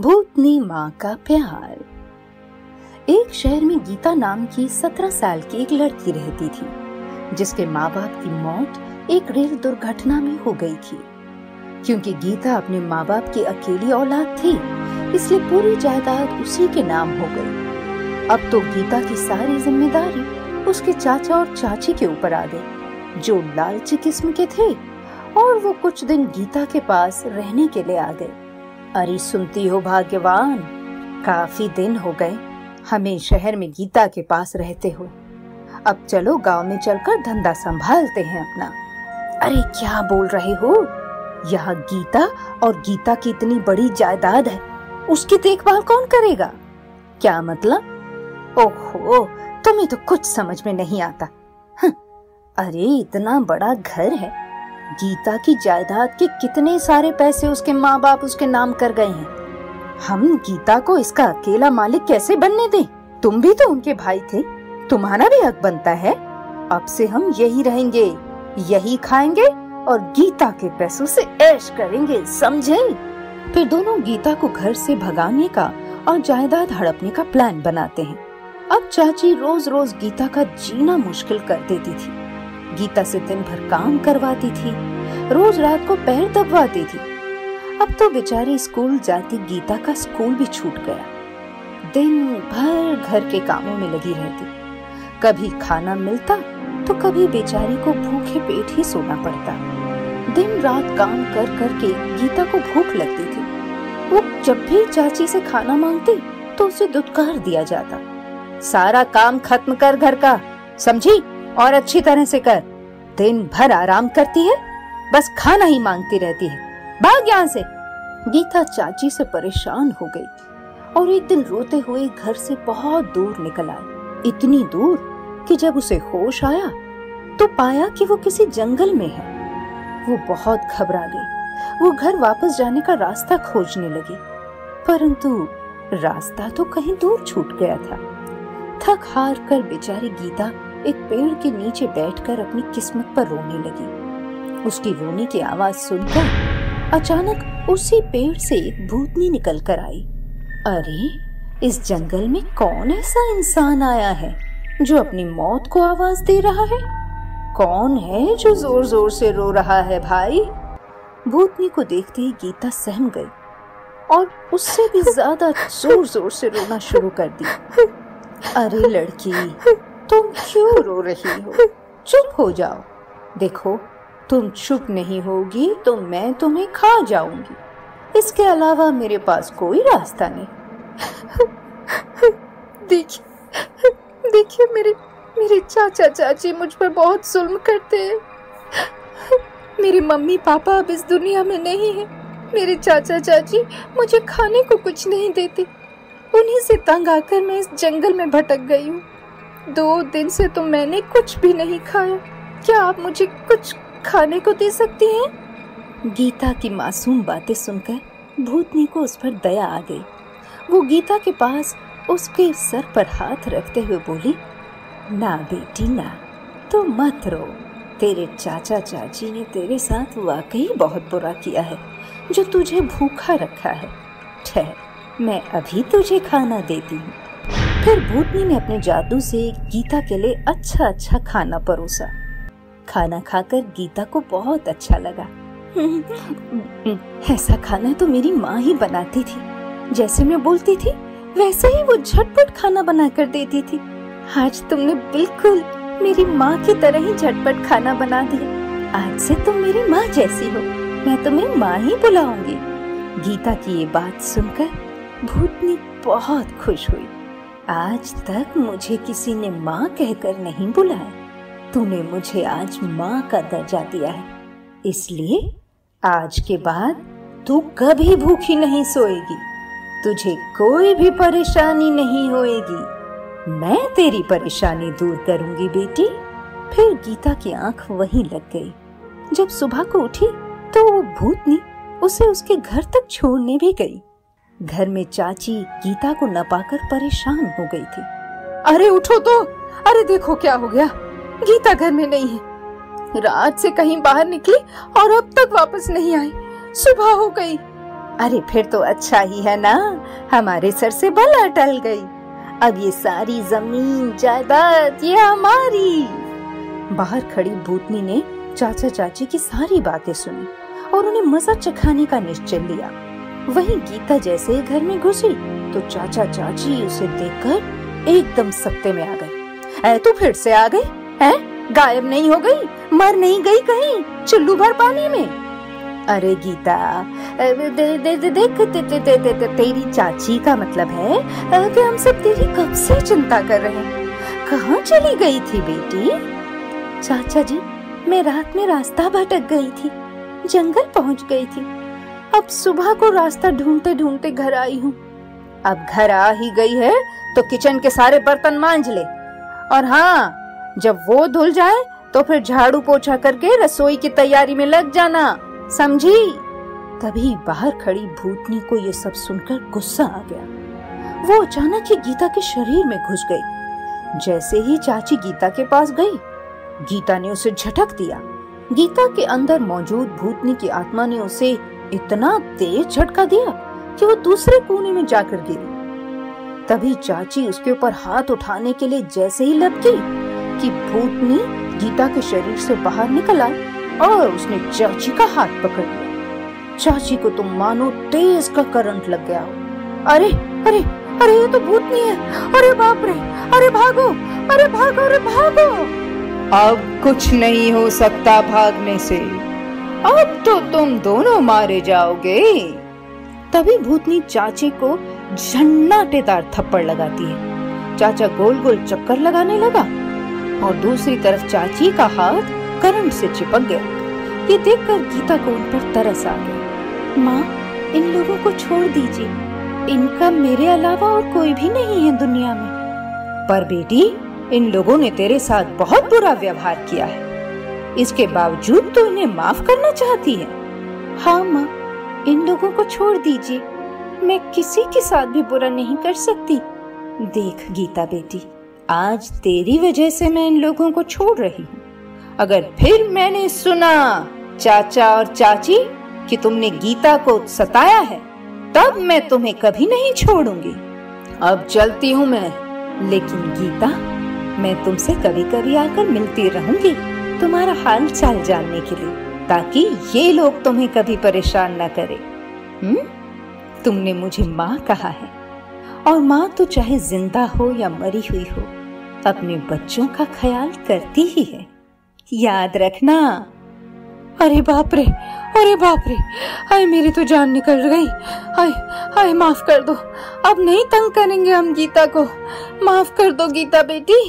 भूतनी माँ का प्यार। एक शहर में गीता नाम की 17 साल की एक लड़की रहती थी, जिसके माँ बाप की मौत एक रेल दुर्घटना में हो गई थी। क्योंकि गीता अपने माँ बाप की अकेली औलाद थी, इसलिए पूरी जायदाद उसी के नाम हो गई। अब तो गीता की सारी जिम्मेदारी उसके चाचा और चाची के ऊपर आ गई, जो लालची किस्म के थे, और वो कुछ दिन गीता के पास रहने के लिए आ गए। अरे सुनती हो भाग्यवान, काफी दिन हो गए हमें शहर में गीता के पास रहते हुए। अब चलो गांव में चलकर धंधा संभालते हैं अपना। अरे क्या बोल रहे हो? यहाँ गीता और गीता की इतनी बड़ी जायदाद है, उसकी देखभाल कौन करेगा? क्या मतलब? ओहो, तुम्हें तो कुछ समझ में नहीं आता। अरे इतना बड़ा घर है, गीता की जायदाद के कितने सारे पैसे उसके माँ बाप उसके नाम कर गए हैं। हम गीता को इसका अकेला मालिक कैसे बनने दें? तुम भी तो उनके भाई थे, तुम्हारा भी हक बनता है। अब से हम यही रहेंगे, यही खाएंगे और गीता के पैसों से ऐश करेंगे, समझे? फिर दोनों गीता को घर से भगाने का और जायदाद हड़पने का प्लान बनाते हैं। अब चाची रोज रोज गीता का जीना मुश्किल कर देती थी। गीता से दिन भर काम करवाती थी, रोज रात को पैर दबवाती थी। अब तो बेचारी स्कूल जाती गीता का स्कूल भी छूट गया। दिन भर घर के कामों में लगी रहती। कभी खाना मिलता तो कभी बेचारी को भूखे पेट ही सोना पड़ता। दिन रात काम कर कर के गीता को भूख लगती थी। वो जब भी चाची से खाना मांगती तो उसे दुत्कार दिया जाता। सारा काम खत्म कर घर का, समझी? और अच्छी तरह से कर। दिन भर आराम करती है, बस खाना ही मांगती रहती है। भाग यहाँ से। गीता चाची से परेशान हो गई और एक दिन रोते हुए घर से बहुत दूर निकल आई। इतनी दूर कि जब उसे होश आया तो पाया कि वो किसी जंगल में है। वो बहुत घबरा गई। वो घर वापस जाने का रास्ता खोजने लगी, परंतु रास्ता तो कहीं दूर छूट गया था। थक हार कर बेचारी गीता एक पेड़ के नीचे बैठकर अपनी किस्मत पर रोने लगी। उसकी रोने की आवाज सुनकर अचानक उसी पेड़ से एक भूतनी निकल कर आई। अरे इस जंगल में कौन ऐसा इंसान आया है जो अपनी मौत को आवाज दे रहा है? कौन है जो जोर जोर से रो रहा है भाई? भूतनी को देखते ही गीता सहम गई और उससे भी ज्यादा जोर जोर से रोना शुरू कर दी। अरे लड़की, तुम क्यों रो रही हो? चुप हो जाओ। देखो, तुम चुप नहीं होगी तो मैं तुम्हें खा जाऊंगी। इसके अलावा मेरे पास कोई रास्ता नहीं। देखिए मेरे चाचा चाची मुझ पर बहुत जुल्म करते हैं। मेरे मम्मी पापा अब इस दुनिया में नहीं है। मेरे चाचा चाची मुझे खाने को कुछ नहीं देते। उन्हीं से तंग आकर मैं इस जंगल में भटक गई हूँ। 2 दिन से तो मैंने कुछ भी नहीं खाया। क्या आप मुझे कुछ खाने को दे सकती हैं? गीता की मासूम बातें सुनकर भूतनी को उस पर दया आ गई। वो गीता के पास उसके सर पर हाथ रखते हुए बोली, ना बेटी ना, तो मत रो। तेरे चाचा चाची ने तेरे साथ वाकई बहुत बुरा किया है जो तुझे भूखा रखा है। ठहर, मैं अभी तुझे खाना देती हूँ। फिर भूतनी ने अपने जादू से गीता के लिए अच्छा अच्छा खाना परोसा। खाना खाकर गीता को बहुत अच्छा लगा। ऐसा खाना तो मेरी माँ ही बनाती थी। जैसे मैं बोलती थी वैसे ही वो झटपट खाना बना कर देती थी। आज तुमने बिल्कुल मेरी माँ की तरह ही झटपट खाना बना दिया। आज से तुम मेरी माँ जैसी हो। मैं तुम्हें माँ ही बुलाऊंगी। गीता की ये बात सुनकर भूतनी बहुत खुश हुई। आज तक मुझे किसी ने माँ कहकर नहीं बुलाया। तूने मुझे आज माँ का दर्जा दिया है, इसलिए आज के बाद तू कभी भूखी नहीं सोएगी। तुझे कोई भी परेशानी नहीं होएगी। मैं तेरी परेशानी दूर करूंगी बेटी। फिर गीता की आंख वहीं लग गई। जब सुबह को उठी तो वो भूतनी उसे उसके घर तक छोड़ने भी गई। घर में चाची गीता को न पाकर परेशान हो गई थी। अरे उठो तो, अरे देखो क्या हो गया, गीता घर में नहीं है। रात से कहीं बाहर निकली और अब तक वापस नहीं आई। सुबह हो गई। अरे फिर तो अच्छा ही है ना, हमारे सर से बला टल गई। अब ये सारी जमीन जायदाद ये हमारी। बाहर खड़ी भूतनी ने चाचा चाची की सारी बातें सुनी और उन्हें मजा चखाने का निश्चय लिया। वहीं गीता जैसे घर में घुसी तो चाचा चाची उसे देखकर एकदम सत्ते में आ गए। तू फिर से आ गई है? गायब नहीं हो गई? मर नहीं गई कहीं चुल्लू भर पानी में? अरे गीता, देख तेरी चाची का मतलब है कि हम सब तेरी कब से चिंता कर रहे हैं। कहाँ चली गई थी बेटी? चाचा जी, मैं रात में रास्ता भटक गई थी, जंगल पहुंच गई थी। अब सुबह को रास्ता ढूंढते ढूंढते घर आई हूँ। अब घर आ ही गई है तो किचन के सारे बर्तन मांज ले, और हाँ, जब वो धुल जाए तो फिर झाड़ू पोछा करके रसोई की तैयारी में लग जाना, समझी? तभी बाहर खड़ी भूतनी को ये सब सुनकर गुस्सा आ गया। वो अचानक ही गीता के शरीर में घुस गई। जैसे ही चाची गीता के पास गई, गीता ने उसे झटक दिया। गीता के अंदर मौजूद भूतनी की आत्मा ने उसे इतना तेज झटका दिया कि वो दूसरे कोने में जाकर गिरी। तभी चाची उसके ऊपर हाथ उठाने के लिए जैसे ही लपकी कि भूतनी गीता के शरीर से बाहर निकल आई और उसने चाची का हाथ पकड़ लिया। चाची को तो मानो तेज का करंट लग गया। अरे अरे अरे, ये तो भूतनी है! अरे बाप रे! अरे भागो! अरे भागो! अरे भागो! अब कुछ नहीं हो सकता भागने से, अब तो तुम दोनों मारे जाओगे। तभी भूतनी चाची को झन्नाटेदार थप्पड़ लगाती है। चाचा गोल गोल चक्कर लगाने लगा और दूसरी तरफ चाची का हाथ करंट से चिपक गया। ये देखकर गीता को उन पर तरस आ गया। माँ, इन लोगों को छोड़ दीजिए, इनका मेरे अलावा और कोई भी नहीं है दुनिया में। पर बेटी, इन लोगों ने तेरे साथ बहुत बुरा व्यवहार किया है, इसके बावजूद तो इन्हें माफ करना चाहती है। हाँ माँ, इन लोगों को छोड़ दीजिए, मैं किसी के साथ भी बुरा नहीं कर सकती। देख गीता बेटी, आज तेरी वजह से मैं इन लोगों को छोड़ रही हूँ। अगर फिर मैंने सुना चाचा और चाची कि तुमने गीता को सताया है, तब मैं तुम्हें कभी नहीं छोड़ूंगी। अब चलती हूँ मैं, लेकिन गीता, मैं तुमसे कभी कभी आकर मिलती रहूंगी तुम्हारा हाल चाल जानने के लिए, ताकि ये लोग तुम्हें कभी परेशान न करें। तुमने मुझे माँ कहा है, और माँ तो चाहे जिंदा हो या मरी हुई हो, अपने बच्चों का ख्याल करती ही है, याद रखना। अरे बाप रे! अरे बाप रे! हाय, मेरी तो जान निकल गई। हाय हाय, माफ कर दो, अब नहीं तंग करेंगे हम गीता को। माफ कर दो गीता बेटी।